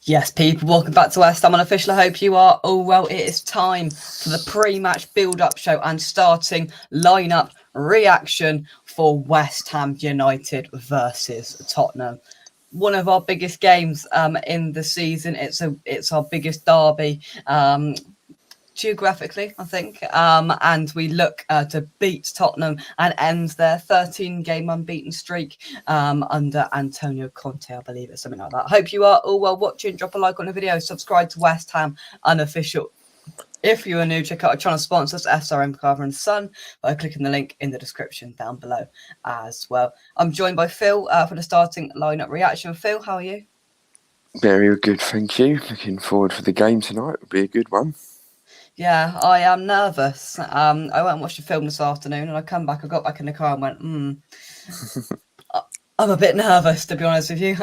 Yes, people, welcome back to West Ham Unofficial. I hope you are all well. It is time for the pre-match build-up show and starting lineup reaction for West Ham United versus Tottenham. One of our biggest games in the season. It's our biggest derby. Geographically, I think, and we look to beat Tottenham and end their 13-game unbeaten streak under Antonio Conte, I believe it's something like that. Hope you are all well watching. Drop a like on the video, subscribe to West Ham Unofficial. If you are new, check out our channel sponsors, SRM Carver and Son, by clicking the link in the description down below as well. I'm joined by Phil for the starting lineup reaction. Phil, how are you? Very good, thank you. Looking forward for the game tonight. It'll be a good one. Yeah, I am nervous. I went and watched a film this afternoon, and I got back in the car and went, I'm a bit nervous, to be honest with you.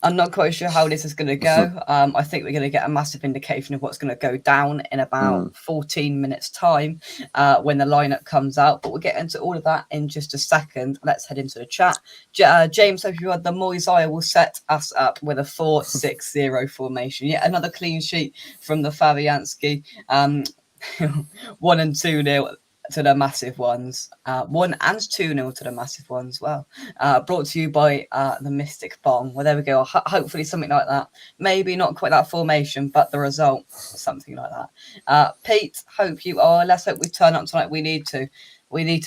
I'm not quite sure how this is going to go. I think we're going to get a massive indication of what's going to go down in about 14 minutes' time when the lineup comes out. But we'll get into all of that in just a second. Let's head into the chat. James, hope you had the Moisés will set us up with a 4-6-0 formation. Yet another clean sheet from the Fabianski. 1 and 2-0. To the massive ones, 1 and 2-0 to the massive ones. Well, brought to you by the Mystic Bong. Well, there we go. Hopefully something like that. Maybe not quite that formation, but the result, something like that. Pete, hope you are. Let's hope we turn up tonight. We need to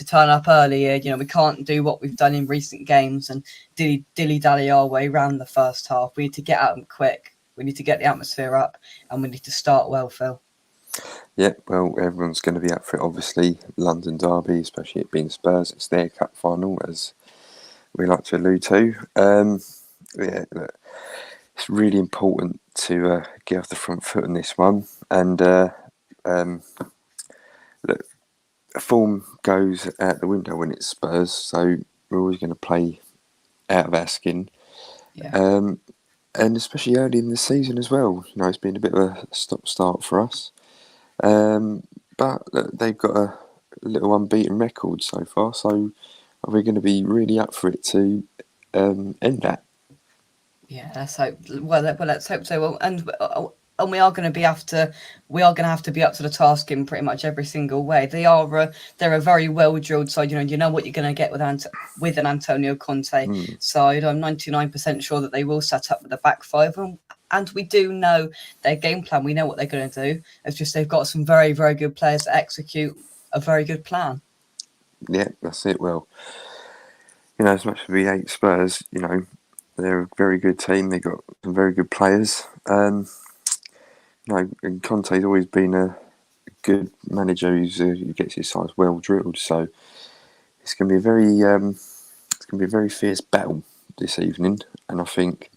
turn up early. We can't do what we've done in recent games and dilly-dally our way around the first half. We need to get out and quick. We need to get the atmosphere up, and we need to start well, Phil. Yeah, well, everyone's going to be up for it, obviously. London derby, especially it being Spurs. It's their cup final, as we like to allude to. Look, it's really important to get off the front foot in this one. And look, form goes out the window when it's Spurs, so we're always going to play out of our skin. Yeah. And especially early in the season as well. It's been a bit of a stop-start for us. But they've got a little unbeaten record so far, so are we going to be really up for it to end that? Yeah, let's hope. Well, let's hope so. Well, and we are going to have to be up to the task in pretty much every single way. They're a very well drilled side. You know what you're going to get with an Antonio Conte side. I'm 99% sure that they will set up with a back five. And we do know their game plan. We know what they're going to do. It's just they've got some very, very good players to execute a very good plan. Yeah, that's it. Well, as much as we hate Spurs, they're a very good team. They've got some very good players. And Conte's always been a good manager who gets his sides well drilled. So it's going to be a very fierce battle this evening. And I think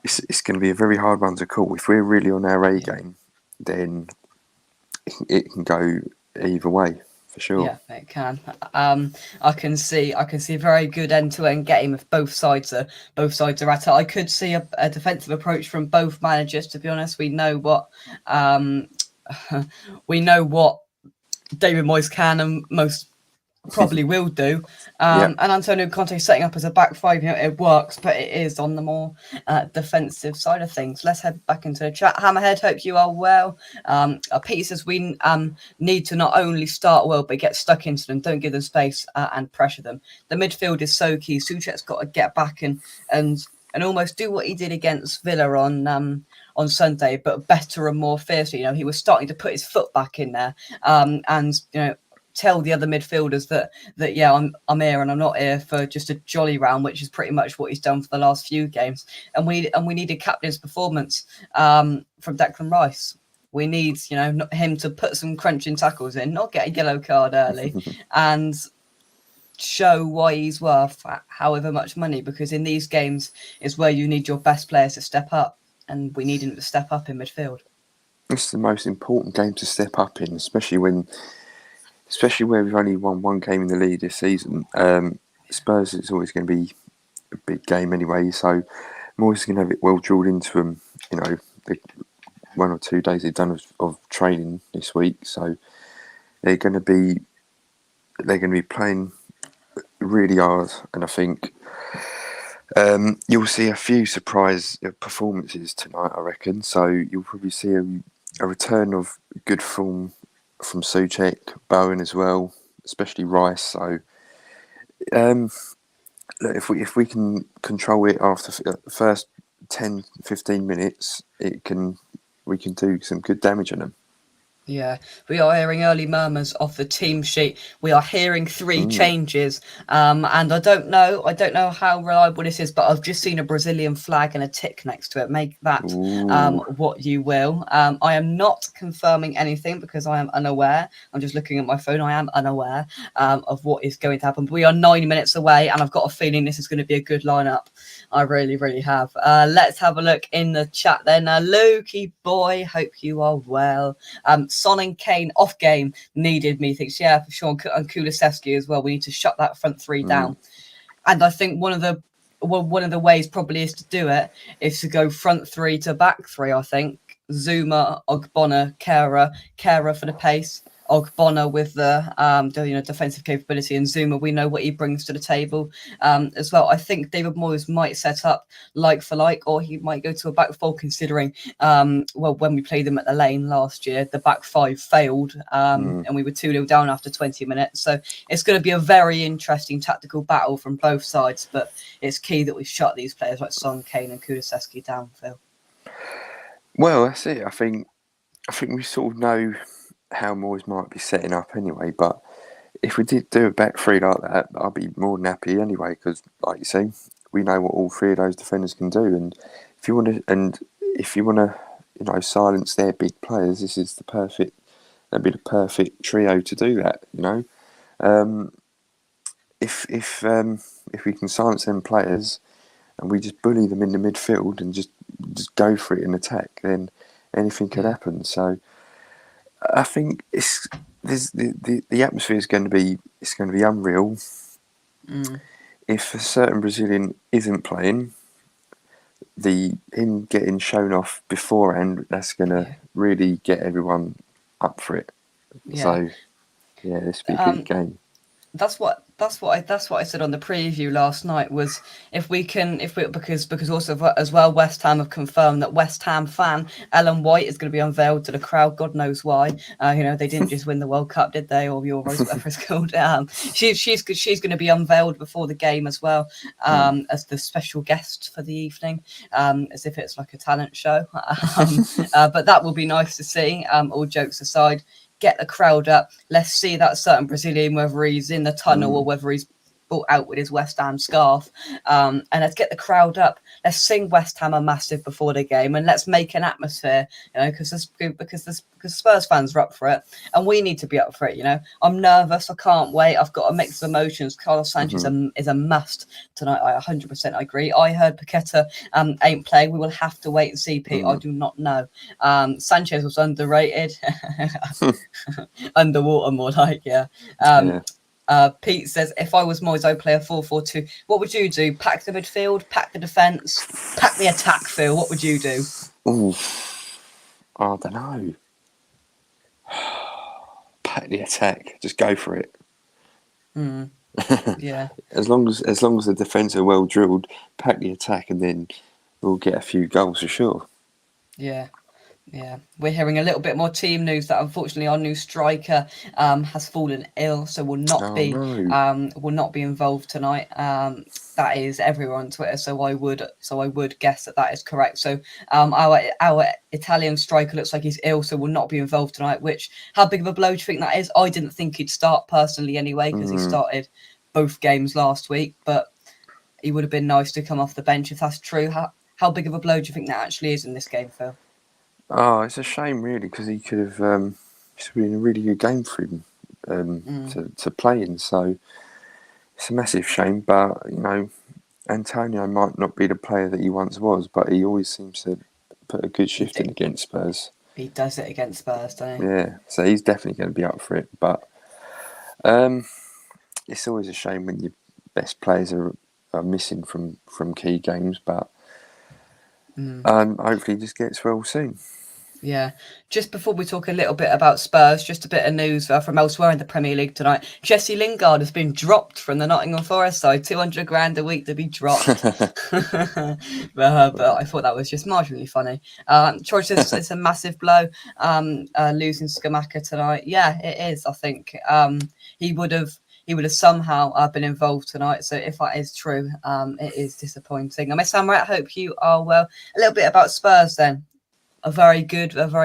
it's going to be a very hard one to call. If we're really on our A game, then it can go either way for sure. Yeah, it can. I can see a very good end-to-end game if both sides are at it. I could see a defensive approach from both managers. To be honest, we know what David Moyes can and most probably will do. And Antonio Conte setting up as a back five, it works, but it is on the more defensive side of things. Let's head back into the chat. Hammerhead, hope you are well. Pete says we need to not only start well, but get stuck into them. Don't give them space and pressure them. The midfield is so key. Souček's got to get back and almost do what he did against Villa on Sunday, but better and more fiercely. He was starting to put his foot back in there, and tell the other midfielders that I'm here and I'm not here for just a jolly round, which is pretty much what he's done for the last few games. And we need a captain's performance from Declan Rice. We need him to put some crunching tackles in, not get a yellow card early, and show why he's worth however much money. Because in these games is where you need your best players to step up, and we need him to step up in midfield. It's the most important game to step up in, especially where we've only won one game in the league this season. Spurs is always going to be a big game anyway, so Moyes is going to have it well drilled into them. The 1 or 2 days they've done of training this week, so they're going to be playing really hard. And I think You'll see a few surprise performances tonight, I reckon. So you'll probably see a return of good form from Souček, Bowen as well, especially Rice. So look, if we can control it after the first 10, 15 minutes, we can do some good damage on them. Yeah, we are hearing early murmurs of the team sheet. We are hearing 3 changes, and I don't know how reliable this is, but I've just seen a Brazilian flag and a tick next to it. Make that what you will. I am not confirming anything because I am unaware. I'm just looking at my phone. I am unaware of what is going to happen. But we are 9 minutes away, and I've got a feeling this is going to be a good lineup. I really, really have. Let's have a look in the chat then. Loki boy, hope you are well. Son and Kane off game needed, methinks. Yeah, for sure. And Kulusevski as well. We need to shut that front 3 down. And I think one of the ways probably is to do it is to go front 3 to back 3. I think Zuma, Ogbonna, Kera for the pace. Ogbonna with the defensive capability, and Zuma, we know what he brings to the table as well. I think David Moyes might set up like for like, or he might go to a back 4, considering when we played them at the Lane last year, the back 5 failed and we were 2-0 down after 20 minutes. So it's going to be a very interesting tactical battle from both sides, but it's key that we shut these players like Son, Kane and Kulusevski down, Phil. Well, that's it. I think we sort of know how Moyes might be setting up anyway, but if we did do a back 3 like that, I'd be more than happy anyway, because like you say, we know what all 3 of those defenders can do, and if you want to silence their big players, that'd be the perfect trio to do that, if we can silence them players and we just bully them in the midfield and just go for it in attack, then anything could happen. So I think the atmosphere is going to be unreal. If a certain Brazilian isn't playing, him getting shown off beforehand, that's going to really get everyone up for it. So this will be a good game. That's what I said on the preview last night, was because also as well, West Ham have confirmed that West Ham fan Ellen White is going to be unveiled to the crowd. God knows why. They didn't just win the World Cup, did they? Or Euros, whatever it's called. She's going to be unveiled before the game as well, as the special guest for the evening, as if it's like a talent show. But that will be nice to see. All jokes aside, get the crowd up. Let's see that certain Brazilian, whether he's in the tunnel or whether he's brought out with his West Ham scarf. And let's get the crowd up. Let's sing West Ham are massive before the game, and let's make an atmosphere, because Spurs fans are up for it, and we need to be up for it. I'm nervous. I can't wait. I've got a mix of emotions. Carlos Sanchez is a must tonight. I 100% agree. I heard Paqueta ain't playing. We will have to wait and see, Pete. I do not know. Sanchez was underrated. Underwater, more like, Pete says, if I was Moyes, I'd play a 4-4-2. What would you do? Pack the midfield, pack the defence, pack the attack, Phil. What would you do? Ooh, I don't know. Pack the attack. Just go for it. Yeah. As long as the defence are well drilled, pack the attack, and then we'll get a few goals for sure. Yeah. Yeah, we're hearing a little bit more team news that unfortunately our new striker has fallen ill, so will not be involved tonight. That is everywhere on Twitter, so I would guess that is correct. So our Italian striker looks like he's ill, so will not be involved tonight. Which, how big of a blow do you think that is? I didn't think he'd start personally anyway, because he started both games last week, but he would have been nice to come off the bench if that's true. How big of a blow do you think that actually is in this game, Phil? Oh, it's a shame, really, because he could have. It's been a really good game for him to play in. So it's a massive shame. But Antonio might not be the player that he once was, but he always seems to put a good shift in against Spurs. He does it against Spurs, doesn't he? Yeah, so he's definitely going to be up for it. But it's always a shame when your best players are missing from key games. But hopefully he just gets well soon. Yeah. Just before we talk a little bit about Spurs, just a bit of news from elsewhere in the Premier League tonight. Jesse Lingard has been dropped from the Nottingham Forest side, 200 grand a week to be dropped. But I thought that was just marginally funny. Troy says it's a massive blow, losing Skamaka tonight. Yeah, it is. I think he would have somehow been involved tonight. So if that is true, it is disappointing. Miss Samrat, hope you are well. A little bit about Spurs then. A very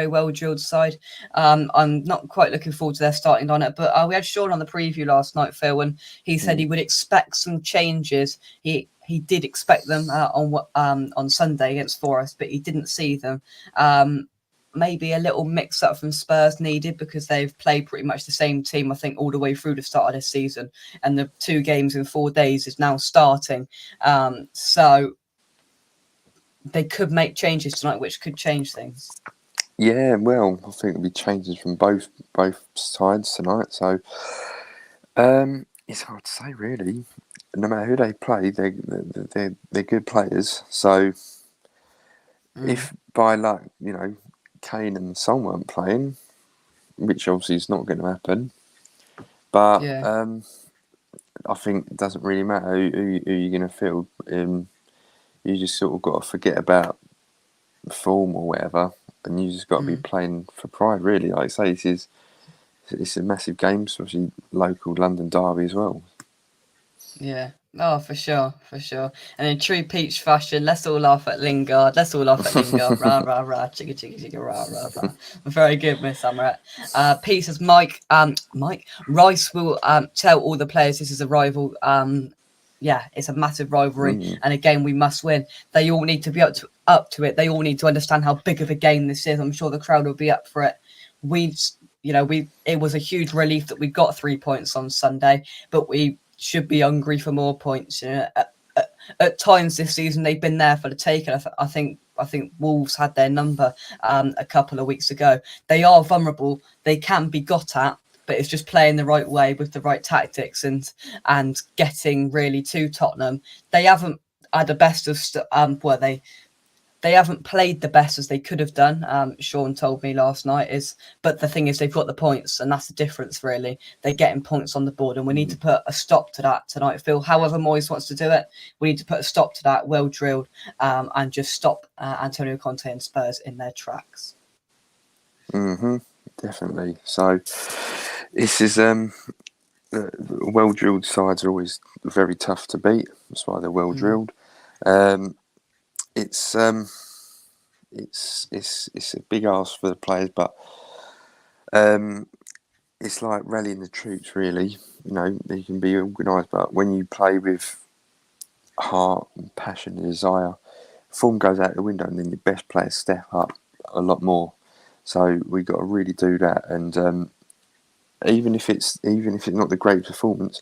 well drilled side. I'm not quite looking forward to their starting lineup, but we had Sean on the preview last night, Phil, and he said he would expect some changes. He did expect them on Sunday against Forest, but he didn't see them. Maybe a little mix up from Spurs needed because they've played pretty much the same team, I think, all the way through the start of this season, and the 2 games in 4 days is now starting. So they could make changes tonight, which could change things. Yeah, well, I think it'll be changes from both sides tonight. So it's hard to say, really. No matter who they play, they're good players. So if by luck, Kane and Son weren't playing, which obviously is not going to happen, but I think it doesn't really matter who you're going to field. You just sort of got to forget about form or whatever, and you just got to be playing for pride, really. Like I say, it's a massive game, especially local London derby as well. Yeah. Oh, for sure. And in true Peach fashion, let's all laugh at Lingard. Rah, rah, rah, chicka, chicka, chicka, rah, rah, rah. Very good, Miss Amaret. Pete says, Mike, Rice will tell all the players this is a rival. Yeah, it's a massive rivalry, and a game we must win. They all need to be up to it. They all need to understand how big of a game this is. I'm sure the crowd will be up for it. It was a huge relief that we got 3 points on Sunday, but we should be hungry for more points. At times this season they've been there for the taking. I think Wolves had their number a couple of weeks ago. They are vulnerable. They can be got at, but it's just playing the right way with the right tactics and getting really to Tottenham. They haven't had the best of they haven't played the best as they could have done. Sean told me last night but the thing is they've got the points, and that's the difference really. They're getting points on the board, and we need to put a stop to that tonight, Phil. However Moyes wants to do it, we need to put a stop to that, well drilled, and just stop Antonio Conte and Spurs in their tracks. Definitely. So this is well drilled sides are always very tough to beat. That's why they're well drilled. It's a big ask for the players, but it's like rallying the troops, really. You can be organised, but when you play with heart and passion and desire, form goes out the window, and then your best players step up a lot more. So we've got to really do that, and even if it's not the great performance,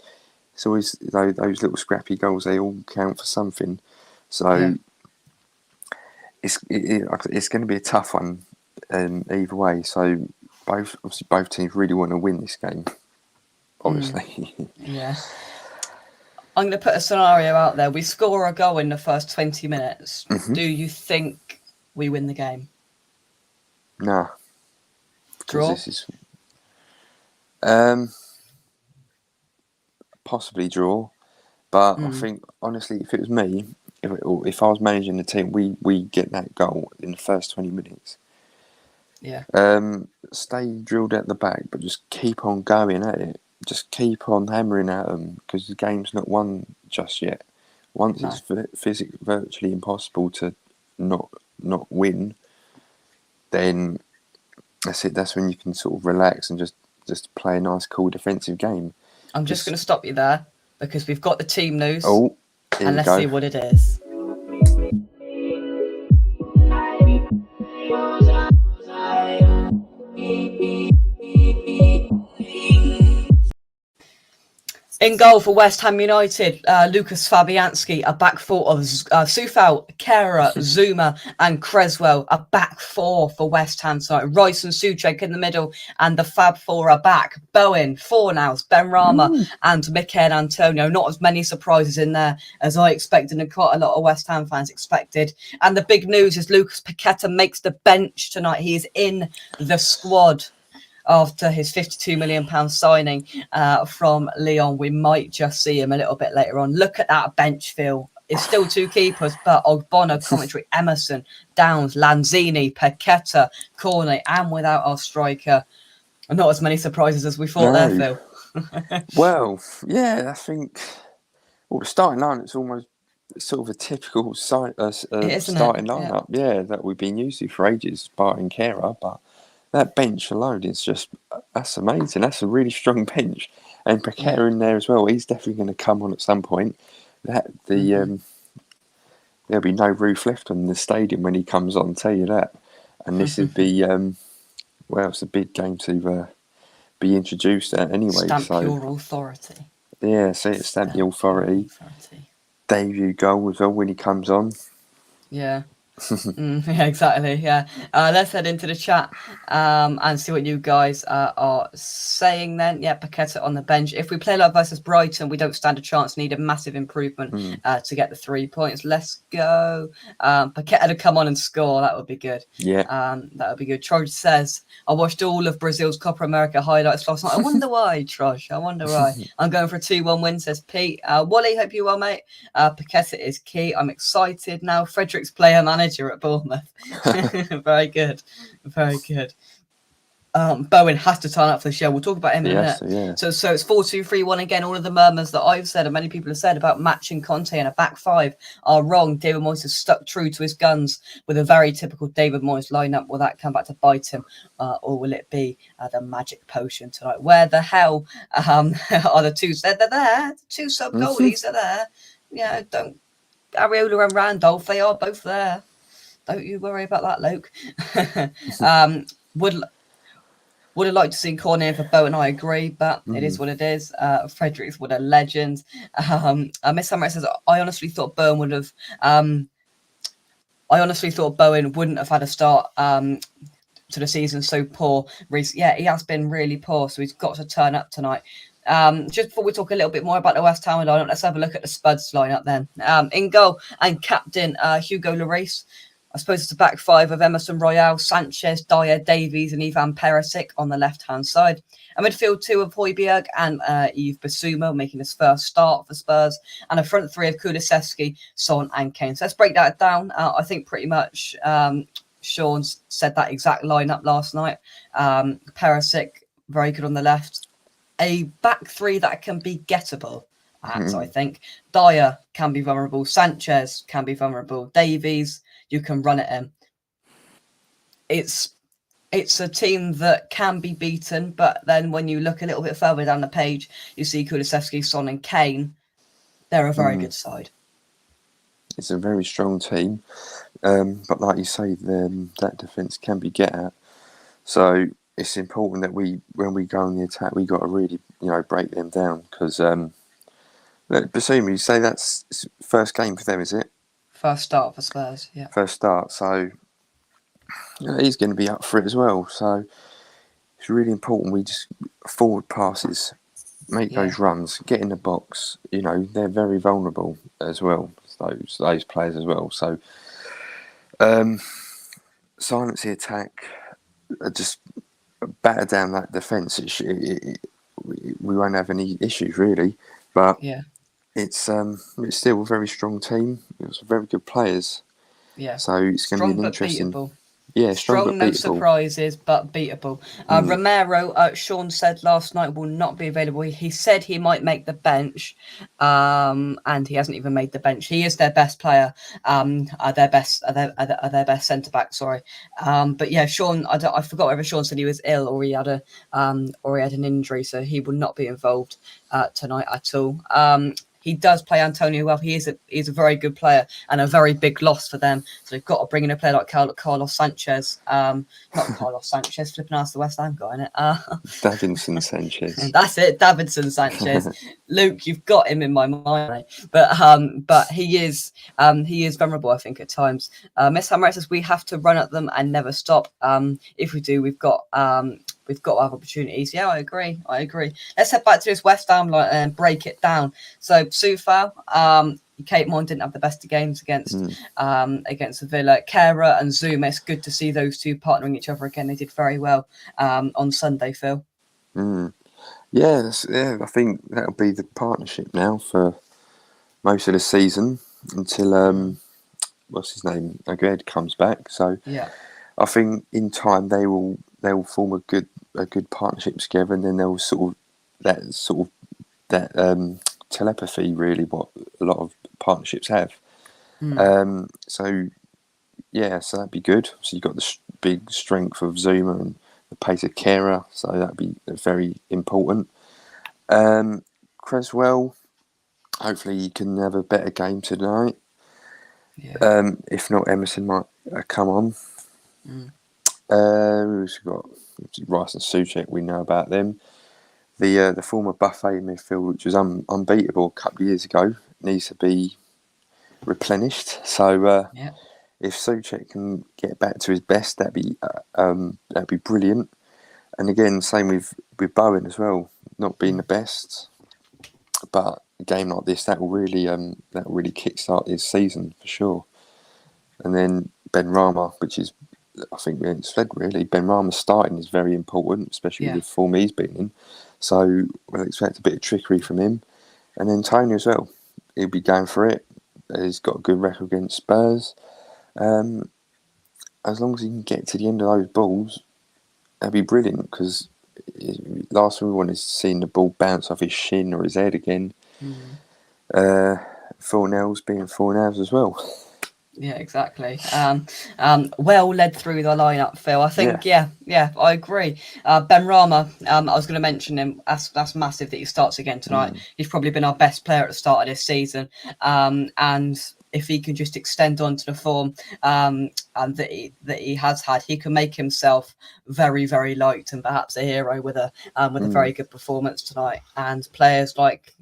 it's always those little scrappy goals. They all count for something. So it's going to be a tough one, either way. So both teams really want to win this game, obviously. Yeah. I'm going to put a scenario out there. We score a goal in the first 20 minutes. Do you think we win the game? Nah. Draw? This is possibly draw, but I think honestly, if it was me, if I was managing the team, we get that goal in the first 20 minutes. Yeah. Stay drilled at the back, but just keep on going at it. Just keep on hammering at them, because the game's not won just yet. Once it's virtually impossible to not win, then that's it. That's when you can sort of relax and just play a nice, cool defensive game. I'm just going to stop you there because we've got the team news. Oh, and let's see what it is. In goal for West Ham United, Lucas Fabianski, a back four of Sufal, Kera, Zuma and Creswell, a back four for West Ham side. Rice and Suchek in the middle, and the Fab Four are back. Bowen, Fornals, Benrahma and Mikel Antonio. Not as many surprises in there as I expected and quite a lot of West Ham fans expected. And the big news is Lucas Paqueta makes the bench tonight. He is in the squad. After his £52 million signing from Lyon. We might just see him a little bit later on. Look at that bench, Phil. It's still two keepers, but Ogbono, commentary, Emerson, Downs, Lanzini, Paqueta, Cornet, and without our striker. Not as many surprises as we thought there, Phil. Well, yeah, I think the starting line, it's almost sort of a typical starting lineup, that we've been used to for ages, barring Kera, but that bench alone is that's amazing. That's a really strong bench. And Paqueta in there as well. He's definitely going to come on at some point. There'll be no roof left on the stadium when he comes on, tell you that. And this would be, it's a big game to be introduced at anyway. Stamp your authority. Yeah, stamp the authority. Debut goal as well when he comes on. Yeah. Yeah, exactly. Yeah. Let's head into the chat and see what you guys are saying then. Yeah, Paqueta on the bench. If we play like versus Brighton, we don't stand a chance. Need a massive improvement to get the 3 points. Let's go. Paqueta to come on and score. That would be good. Yeah. That would be good. Troj says, I watched all of Brazil's Copa America highlights last night. I wonder why, Troj. I wonder why. I'm going for a 2-1 win, says Pete. Wally, hope you well, mate. Paqueta is key. I'm excited now. Frederick's player manager at Bournemouth. Very good. Very good. Bowen has to turn up for the show. We'll talk about him in a minute. Yeah. So it's 4-2-3-1 again. All of the murmurs that I've said and many people have said about matching Conte and a back five are wrong. David Moyes has stuck true to his guns with a very typical David Moyes lineup. Will that come back to bite him, or will it be the magic potion tonight? Where the hell are the two? They're there. The two sub goalies are there. Yeah, don't Areola and Randolph. They are both there. Don't you worry about that, Luke. Would have liked to see Cornet for Bowen, I agree, but it is what it is. Fredericks, what a legend. Miss Summer says, I honestly thought Bowen wouldn't have had a start to the season so poor. Yeah, he has been really poor, so he's got to turn up tonight. Just before we talk a little bit more about the West Ham lineup, let's have a look at the Spurs lineup then. In goal and captain Hugo Lloris. I suppose it's a back five of Emerson Royale, Sanchez, Dyer, Davies and Ivan Perisic on the left-hand side. A midfield two of Højbjerg and Yves Bissouma making his first start for Spurs. And a front three of Kulusevski, Son and Kane. So let's break that down. I think pretty much Sean said that exact lineup last night. Perisic, very good on the left. A back three that can be gettable. I think. Dyer can be vulnerable. Sanchez can be vulnerable. Davies, you can run at him. It's a team that can be beaten, but then when you look a little bit further down the page, you see Kulusevski, Son and Kane. They're a very good side. It's a very strong team. But like you say, that defence can be get at. So it's important that when we go on the attack, we got to really, break them down. Because, Bissouma, you say that's first game for them, is it? First start for Spurs, yeah. First start, so he's going to be up for it as well. So it's really important we just forward passes, make those runs, get in the box. They're very vulnerable as well, those players as well. So silence the attack, just batter down that defence. We won't have any issues really, but it's still a very strong team. It's very good players. Yeah. So it's going to be an interesting. Beatable. Yeah, strong no but beatable. Surprises, but beatable. Romero, Sean said last night will not be available. He said he might make the bench, and he hasn't even made the bench. He is their best player, their best centre back. Sorry, but yeah, Sean. I forgot whether Sean said he was ill or he had an injury, so he will not be involved tonight at all. he does play Antonio well. He's a very good player and a very big loss for them. So they've got to bring in a player like Carlos Sanchez. Not Carlos Sanchez, flipping out the West Ham guy, innit? Davinson Sanchez. That's it, Davinson Sanchez. Luke, you've got him in my mind, right? But he is vulnerable, I think, at times. Miss Hammer says we have to run at them and never stop. If we do, we've got to have opportunities. Yeah, I agree. Let's head back to this West Ham line and break it down. So Soufal, Kate Mon didn't have the best of games against Villa. Kera and Zuma, it's good to see those two partnering each other again. They did very well on Sunday, Phil. Yeah, I think that'll be the partnership now for most of the season until what's his name, Aged comes back. So yeah, I think in time they will form a good partnership together, and then they'll sort of that telepathy, really, what a lot of partnerships have. So that'd be good. So you've got the big strength of Zuma and the pace of Kera, so that'd be very important. Creswell, hopefully he can have a better game tonight. Yeah. If not, Emerson might come on. We've got Rice and Souček. We know about them. The former buffet midfield, which was unbeatable a couple of years ago, needs to be replenished. So if Souček can get back to his best, that'd be brilliant. And again, same with Bowen as well. Not being the best, but a game like this that will really kickstart his season for sure. And then Ben Rama, which is, I think we haven't said really, Ben Rama starting is very important, especially with the form he's been in. So we'll expect a bit of trickery from him. And then Tony as well. He'll be going for it. He's got a good record against Spurs. As long as he can get to the end of those balls, that'd be brilliant, because last thing we want is seeing the ball bounce off his shin or his head again. 4-0s being 4-0s as well. Yeah, exactly. Well led through the lineup, Phil. I think, yeah, I agree. Ben Rama, I was going to mention him. That's massive that he starts again tonight. He's probably been our best player at the start of this season. And if he can just extend onto the form that he has had, he can make himself very, very liked and perhaps a hero with a very good performance tonight. And players like,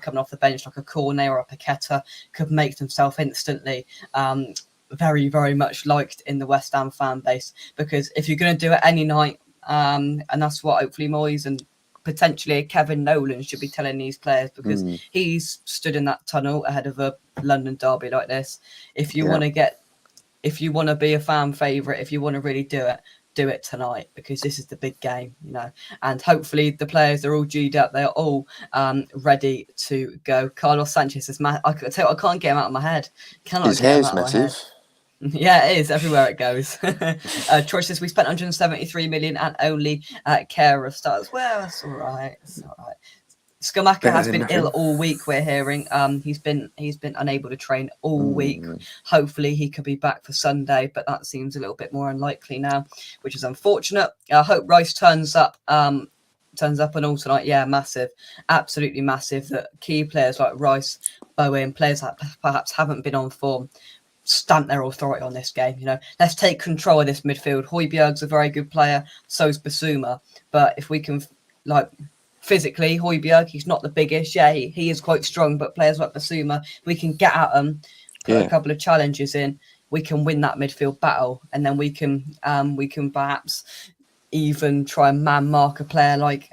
coming off the bench like a Cornet or a Paqueta could make themselves instantly very, very much liked in the West Ham fan base. Because if you're going to do it any night, and that's what hopefully Moyes and potentially Kevin Nolan should be telling these players, because he's stood in that tunnel ahead of a London derby like this. If you want to be a fan favourite, if you want to really do it tonight, because this is the big game, and hopefully the players are all G'd up. They're all ready to go. Carlos Sanchez is I tell you, I can't get him out of my head. His hair's massive. Yeah, it is everywhere it goes. Troy says we spent 173 million and only Kera starts. Well, that's all right. Skamaka has been ill all week, we're hearing. He's been unable to train all week. Hopefully he could be back for Sunday, but that seems a little bit more unlikely now, which is unfortunate. I hope Rice turns up and all tonight. Yeah, massive, absolutely massive. That key players like Rice, Bowen, players that perhaps haven't been on form, stamp their authority on this game. Let's take control of this midfield. Højbjerg's a very good player, so's Basuma. But if we can, physically, Højbjerg, he's not the biggest. Yeah, he is quite strong, but players like Basuma, we can get at them, put a couple of challenges in, we can win that midfield battle, and then we can perhaps even try and man mark a player like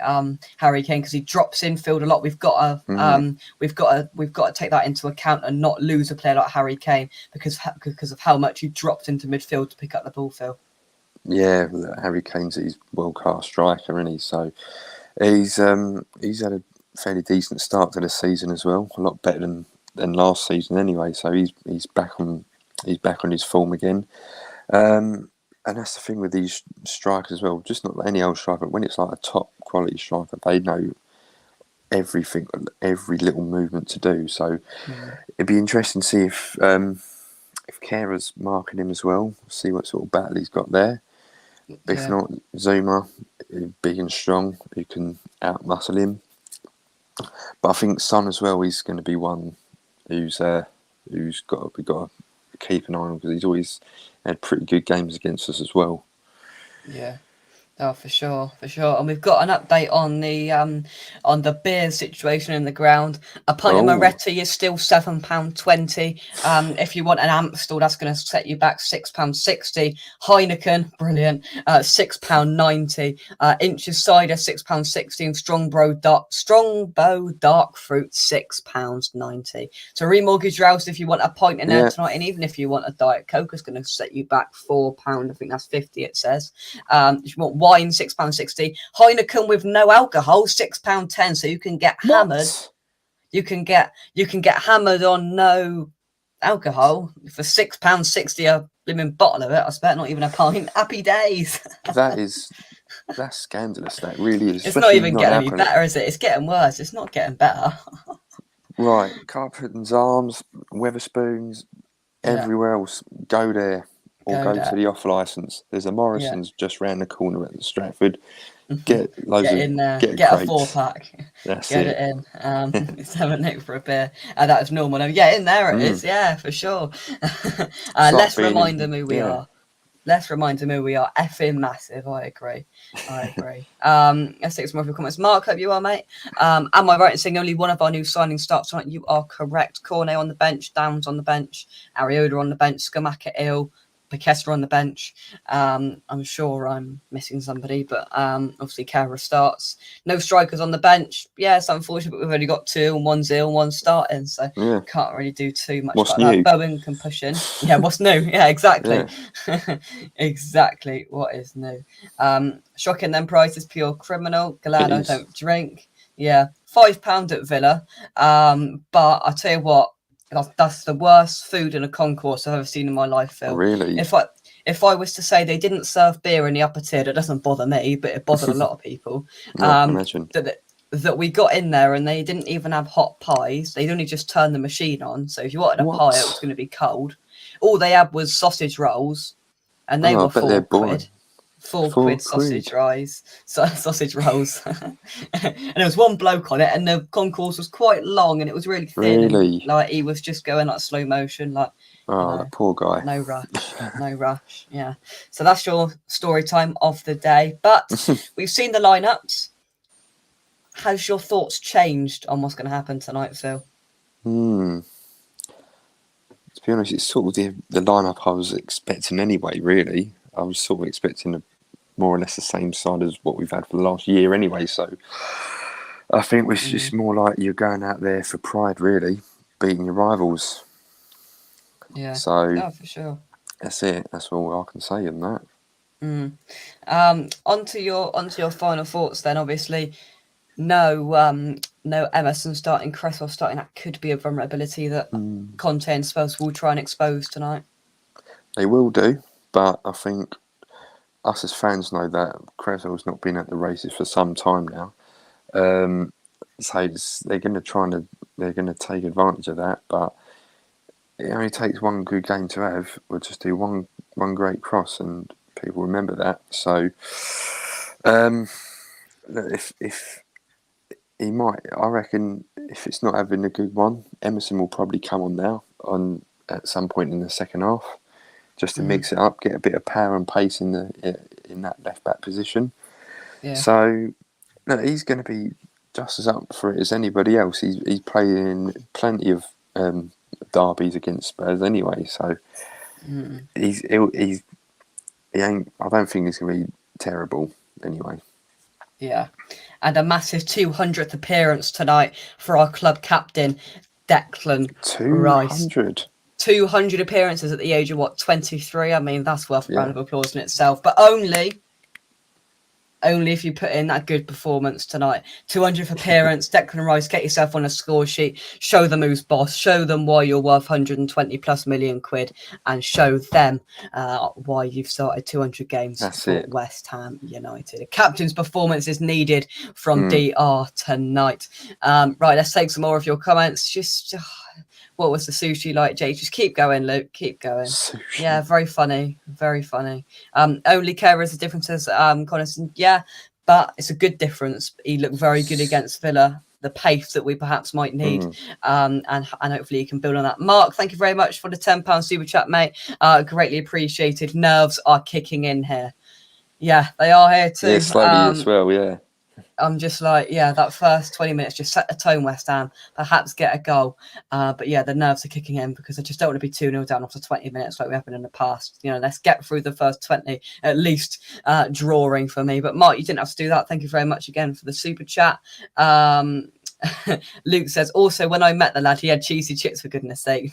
Harry Kane, because he drops in field a lot. We've got to take that into account and not lose a player like Harry Kane because of how much he dropped into midfield to pick up the ball, Phil. Yeah, Harry Kane's his world-class striker, isn't he? So he's had a fairly decent start to the season as well, a lot better than last season anyway. So he's back on his form again. And that's the thing with these strikers as well. Just not any old striker. When it's like a top quality striker, they know everything, every little movement to do. So it'd be interesting to see if Kera's marking him as well. See what sort of battle he's got there. If not, Zuma, big and strong, who can outmuscle him. But I think Son as well. He's going to be one who's got to keep an eye on, because he's always had pretty good games against us as well. Yeah. Oh, for sure, for sure. And we've got an update on the beer situation in the ground. A pint of Oh. Moretti is still £7.20. If you want an Amstel, that's going to set you back £6.60. Heineken, brilliant, £6.90. Inches cider, £6.60. And Strongbow dark fruit, £6.90. So remortgage your house if you want a pint in there tonight, and even if you want a Diet Coke, it's going to set you back £4. I think that's 50. It says. If you want wine, £6.60. Heineken with no alcohol, £6.10. So you can get hammered. You can get hammered on no alcohol for £6.60 a blooming bottle of it. I bet, not even a pint. Happy days. That's scandalous. That really is. It's not even getting any better, is it? It's getting worse. It's not getting better. Right, Carpenter's Arms, Weatherspoons, everywhere else. Go there. Or go to the off licence. There's a Morrison's just round the corner at the Stratford. Get in there. Get a 4-pack. That's Get it. it in. Let's have a nick for a beer. That was normal. Yeah, in there it is. Yeah, for sure. Let's remind them who we are. Let's remind them who we are. Effing massive. I agree. Let's take some more of your comments. Mark, hope you are, mate. Am I right in saying only one of our new signings starts tonight? You are correct. Cornet on the bench, Downs on the bench, Ariola on the bench, Skamaka ill, Piquesta on the bench. I'm sure I'm missing somebody, but obviously Kara starts. No strikers on the bench. Yeah, it's unfortunate, but we've only got 2, and one's ill, and one's starting, so can't really do too much about that. Bowen can push in. Yeah, what's new? Yeah, exactly. Exactly what is new. Shocking then prices, pure criminal. Glad I don't drink. Yeah, £5 at Villa. But I tell you what, that's the worst food in a concourse I've ever seen in my life, Phil. Really? If I was to say they didn't serve beer in the upper tier, that doesn't bother me, but it bothered a lot of people. I can imagine. That we got in there and they didn't even have hot pies. They'd only just turned the machine on. So if you wanted a pie, it was going to be cold. All they had was sausage rolls, and they were £4. £4 sausage rolls. Sausage rolls. And there was one bloke on it, and the concourse was quite long, and it was really thin. Really? And, he was just going like slow motion, like. That poor guy. No rush. Yeah. So that's your story time of the day. But we've seen the lineups. Has your thoughts changed on what's going to happen tonight, Phil? To be honest, it's sort of the lineup I was expecting anyway, really. I was sort of expecting more or less the same side as what we've had for the last year anyway. So I think it's just more like you're going out there for pride, really, beating your rivals. Yeah. So for sure. That's it. That's all I can say on that. Onto your final thoughts then. Obviously, no Emerson starting, Cresswell starting. That could be a vulnerability that Conte and Spurs will try and expose tonight. They will do, but I think us as fans know that Cresswell's not been at the races for some time now. So they're going to take advantage of that, but it only takes one good game to have. We'll just do one great cross, and people remember that. So, if he might, I reckon, if it's not having a good one, Emerson will probably come on now at some point in the second half, just to mix it up, get a bit of power and pace in that left back position. Yeah. So, he's going to be just as up for it as anybody else. He's playing plenty of derbies against Spurs anyway, so he ain't. I don't think he's going to be terrible anyway. Yeah, and a massive 200th appearance tonight for our club captain, Declan Rice. 200 appearances at the age of 23. I mean, that's worth a round of applause in itself, but only if you put in that good performance tonight. 200th appearance, Declan Rice, get yourself on a score sheet, show them who's boss, show them why you're worth 120 plus million quid, and show them why you've started 200 games for West Ham United. A captain's performance is needed from DR tonight. Right, let's take some more of your comments. Just what was the sushi like, Jay? Just keep going, Luke. Keep going. Sushi. Yeah, very funny. Very funny. Only Kerr is the difference as Connaughton. Yeah, but it's a good difference. He looked very good against Villa. the pace that we perhaps might need. And hopefully you can build on that. Mark, thank you very much for the £10 super chat, mate. Greatly appreciated. Nerves are kicking in here. Yeah, they are here too. Yeah, slowly as well, yeah. I'm just like, yeah, that first 20 minutes, just set the tone, West Ham, perhaps get a goal. But yeah, the nerves are kicking in because I just don't want to be 2-0 down after 20 minutes like we have been in the past. You know, let's get through the first 20, at least drawing for me. But Mark, you didn't have to do that. Thank you very much again for the super chat. Luke says, also, when I met the lad, he had cheesy chips, for goodness sake.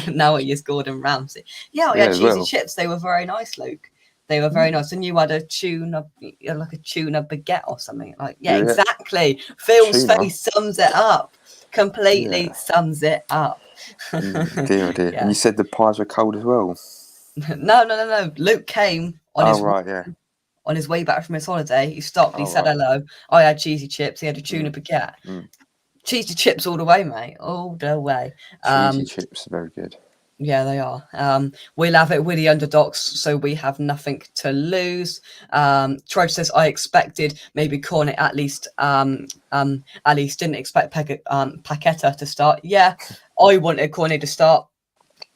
Now he is Gordon Ramsay. Yeah, he had cheesy chips. They were very nice, Luke. They were very nice. And you had a tuna, like a tuna baguette or something. Like, yeah. Exactly. Phil's face sums it up. Completely sums it up. Dear, dear. Yeah. And you said the pies were cold as well? No. Luke came on on his way back from his holiday. He stopped. He said hello. I had cheesy chips. He had a tuna baguette. Cheesy chips all the way, mate. All the way. Cheesy chips are very good. Yeah, they are. We'll have it with the underdogs, so we have nothing to lose. Trudge says, I expected maybe Cornet at least didn't expect Paqueta to start. Yeah, I wanted Cornet to start,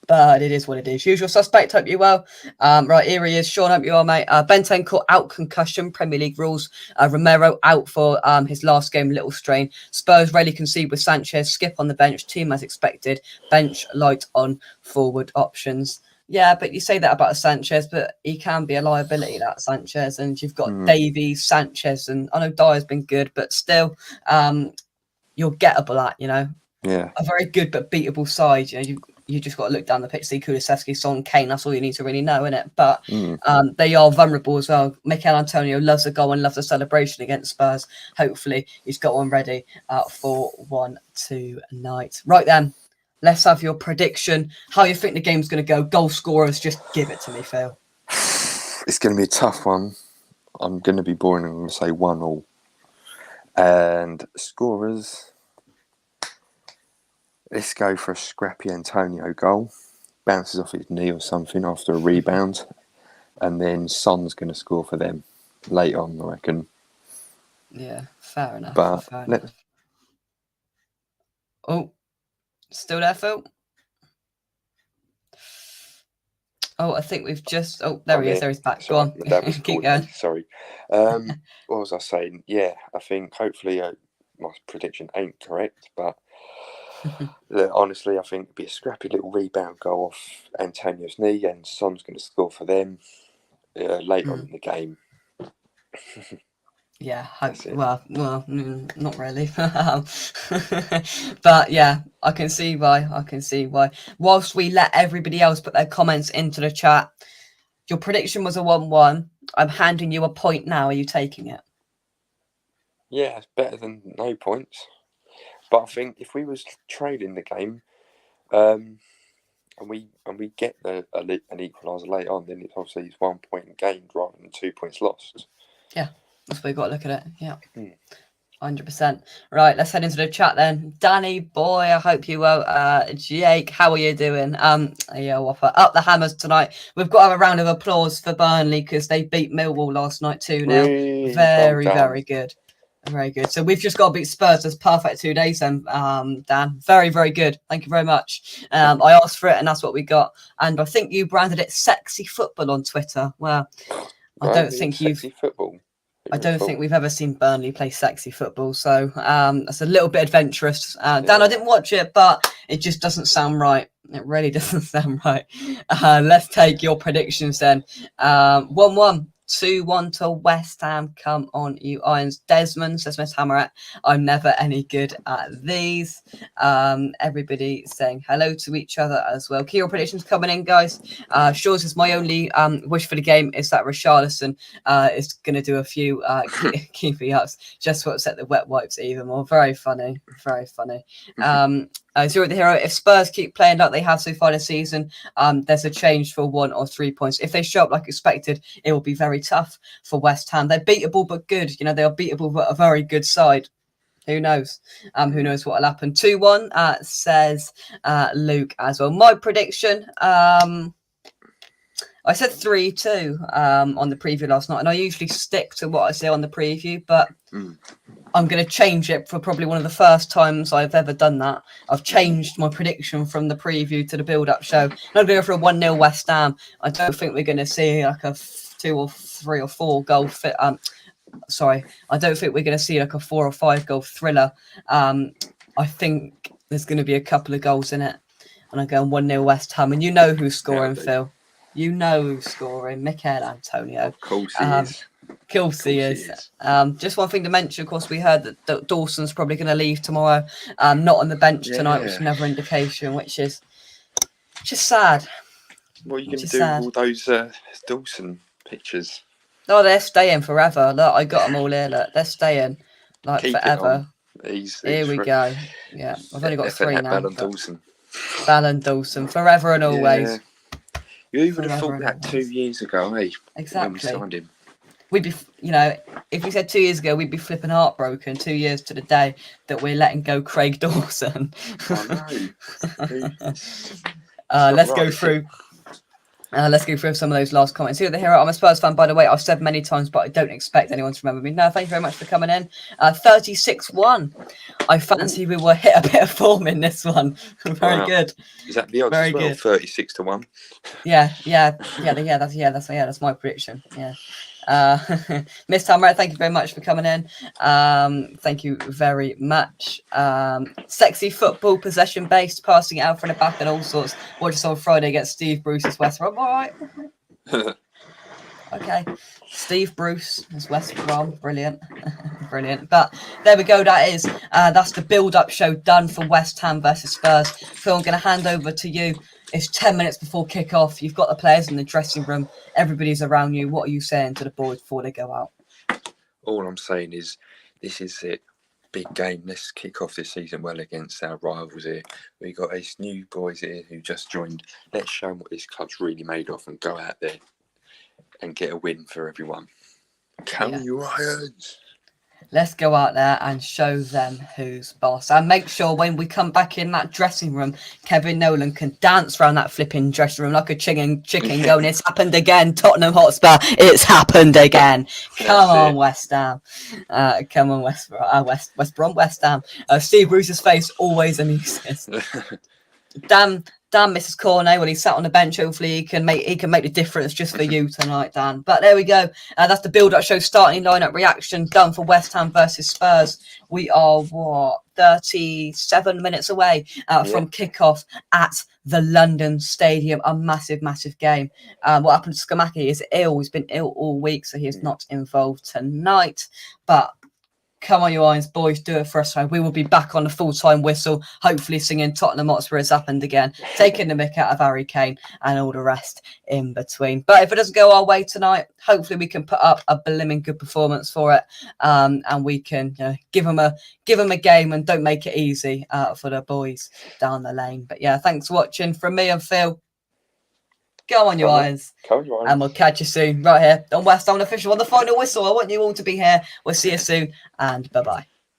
but it is what it is. Usual suspect, hope you well. Right, here he is. Sean, hope you are, mate. Bentancur out concussion, Premier League rules. Romero out for his last game, little strain. Spurs rarely concede with Sanchez. Skip on the bench. Team as expected. Bench light on forward options. Yeah, but you say that about Sanchez, but he can be a liability, that Sanchez. And you've got Davies, Sanchez, and I know Dyer's been good, but still, you're gettable at, you know. Yeah. A very good but beatable side. You know, you just got to look down the pitch, see Kulusevski, Son, Kane. That's all you need to really know, innit? But they are vulnerable as well. Mikel Antonio loves a goal and loves a celebration against Spurs. Hopefully, he's got one ready for one tonight. Right then, let's have your prediction. How you think the game's going to go? Goal scorers, just give it to me, Phil. It's going to be a tough one. I'm going to be boring. I'm going to say 1-1. And scorers... Let's go for a scrappy Antonio goal. Bounces off his knee or something after a rebound. And then Son's going to score for them late on, I reckon. Yeah, fair enough. But fair enough. Oh, still there, Phil? Oh, I think we've just... Oh, there he is. There he's back. Sorry, go on. Keep going. Sorry. What was I saying? Yeah, I think hopefully my prediction ain't correct, but... honestly, I think it'd be a scrappy little rebound goal off Antonio's knee, and Son's going to score for them later on in the game. Yeah, well, not really. But yeah, I can see why. Whilst we let everybody else put their comments into the chat, your prediction was a 1-1. I'm handing you a point now. Are you taking it? Yeah, it's better than no points. But I think if we was trailing the game, and we get an equaliser later on, then it's obviously 1 point gained rather than 2 points lost. Yeah, that's the way you got to look at it. Yeah, 100%. Right, let's head into the chat then. Danny boy, I hope you well. Jake, how are you doing? Yeah, Whopper. Up the hammers tonight. We've got to have a round of applause for Burnley because they beat Millwall last night 2-0. Very good. Very good. So we've just got to beat Spurs. That's perfect 2 days then, Dan. Very, very good. Thank you very much. I asked for it and that's what we got. And I think you branded it sexy football on Twitter. Well, I don't think we've ever seen Burnley play sexy football. So that's a little bit adventurous. Dan, I didn't watch it, but it just doesn't sound right. It really doesn't sound right. Let's take your predictions then. 1-1. 2-1 to West Ham. Come on, you Irons. Desmond says, Miss Hammerat, I'm never any good at these. Everybody saying hello to each other as well. Key predictions coming in, guys. Shaw says, my only wish for the game is that Richarlison is going to do a few keepy ups just to upset the wet wipes even more. Very funny. Very funny. Zero the hero. If Spurs keep playing like they have so far this season, there's a change for 1 or 3 points. If they show up like expected, it will be very tough for West Ham. They're beatable but good. You know, they are beatable but a very good side. Who knows? Who knows what will happen? 2-1 says Luke as well. My prediction. I said 3-2 on the preview last night, and I usually stick to what I say on the preview, but I'm going to change it for probably one of the first times I've ever done that. I've changed my prediction from the preview to the build-up show. I'm going to go for a 1-0 West Ham. I don't think we're going to see like a 2 or 3 or 4 goal fit. Sorry, I don't think we're going to see like a 4 or 5 goal thriller. I think there's going to be a couple of goals in it, and I'm going 1-0 West Ham. And you know who's scoring, Phil. You know who's scoring, Mikel Antonio. Of course he is. Of course he is. Just one thing to mention, of course, we heard that Dawson's probably going to leave tomorrow, not on the bench tonight, which is another indication, which is sad. What are you going to do with all those Dawson pictures? Oh, they're staying forever. Look, I got them all here. Look, they're staying like Keep forever. Here we go. Yeah, I've only got 3 now. Ballon Dawson, forever and always. Yeah. You would have thought that 2 years ago, eh? Exactly. When we signed him. We'd be, if we said 2 years ago, we'd be flipping heartbroken. 2 years to the day that we're letting go Craig Dawson. I know. Let's go through. Let's go through some of those last comments. Here, I'm a Spurs fan, by the way. I've said many times, but I don't expect anyone to remember me. No, thank you very much for coming in. 36-1. I fancy we will hit a bit of form in this one. Very good. Is that the odds as well? 36-1. Yeah. That's my prediction. Yeah. Miss Tamara, thank you very much for coming in. Thank you very much. Sexy football, possession based, passing it out from the back and all sorts. Watch us on Friday against Steve Bruce's West Brom. All right. Okay. Steve Bruce is West Brom. Brilliant. Brilliant. But there we go. That's the build-up show done for West Ham versus Spurs. Phil, I'm going to hand over to you. It's 10 minutes before kick-off. You've got the players in the dressing room. Everybody's around you. What are you saying to the boys before they go out? All I'm saying is this is it. Big game. Let's kick off this season well against our rivals here. We've got these new boys here who just joined. Let's show them what this club's really made of and go out there and get a win for everyone. Come on, you Irons. Let's go out there and show them who's boss. And make sure when we come back in that dressing room, Kevin Nolan can dance around that flipping dressing room like a chicken going, it's happened again, Tottenham Hotspur, it's happened again. Come on, West Ham. Come on, West Brom, West Ham. Steve Bruce's face always amuses. Dan misses Cornet when he sat on the bench. Hopefully he can make the difference just for you tonight, Dan. But there we go. That's the build-up show starting lineup reaction done for West Ham versus Spurs. We are 37 minutes away from kickoff at the London Stadium. A massive, massive game. What happened to Skamaki is ill. He's been ill all week, so he is not involved tonight. But come on, you Irons boys, do it for us. We will be back on the full-time whistle, hopefully singing Tottenham Hotspur has happened again, taking the mick out of Harry Kane and all the rest in between. But if it doesn't go our way tonight, hopefully we can put up a blimmin' good performance for it, and we can give them a game and don't make it easy for the boys down the lane. But yeah, thanks for watching from me and Phil. Go on, you Irons. And we'll catch you soon right here on West Ham Official on the final whistle. I want you all to be here. We'll see you soon and bye-bye.